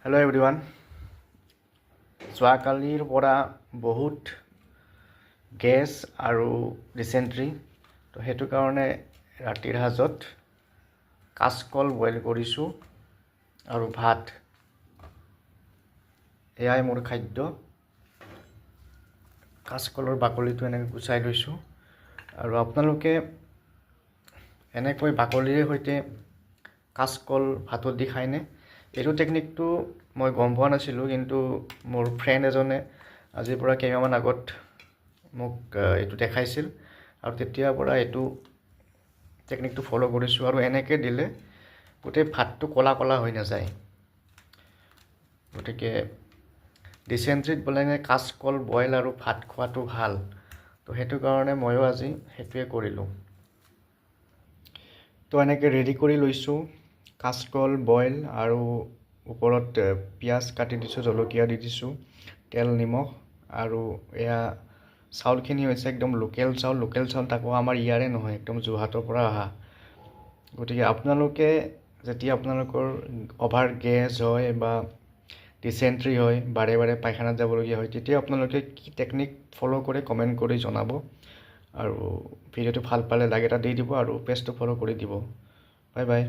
Hello' everyone. যোৱাকালিৰ পৰা বহুত gas আৰু ডিচেণ্ট্ৰি, তো সেইটো কাৰণে ৰাতিৰ সাজত কাচকল বইল কৰিছোঁ আৰু ভাত। এয়াই মোৰ খাদ্য। কাচকলৰ বাকলিটো এনেকৈ গুচাই লৈছোঁ আৰু আপোনালোকে এনেকৈ বাকলিৰ সৈতে কাচকল ভাতত দি খায়নে? এইটো টেকনিকটো মই গম পোৱা নাছিলোঁ, কিন্তু মোৰ ফ্ৰেণ্ড এজনে আজিৰ পৰা কেইমাহমান আগত মোক এইটো দেখাইছিল আৰু তেতিয়াৰ পৰা এইটো টেকনিকটো ফ'ল' কৰিছোঁ। আৰু এনেকৈ দিলে গোটেই ভাতটো ক'লা ক'লা হৈ নাযায়। গতিকে ডিচেণ্ট্ৰিত বোলে কাচকল বইল আৰু ভাত খোৱাটো ভাল, তো সেইটো কাৰণে ময়ো আজি সেইটোৱে কৰিলোঁ। তো এনেকৈ ৰেডি কৰি লৈছোঁ কাচকল বইল, আৰু ওপৰত পিঁয়াজ কাটি দিছোঁ, জলকীয়া দি দিছোঁ, তেল নিমখ। আৰু এয়া চাউলখিনি হৈছে একদম লোকেল চাউল তাকো আমাৰ ইয়াৰে নহয়, একদম যোৰহাটৰ পৰা অহা। গতিকে আপোনালোকে যেতিয়া আপোনালোকৰ অভাৰ গেছ হয় বা ডিচেণ্ট্ৰি হয়, বাৰে বাৰে পায়খানাত যাবলগীয়া হয়, তেতিয়া আপোনালোকে কি টেকনিক ফ'ল' কৰি কমেণ্ট কৰি জনাব। আৰু ভিডিঅ'টো ভাল পালে লাইক এটা দি দিব আৰু পেজটো ফ'ল' কৰি দিব। Bye bye.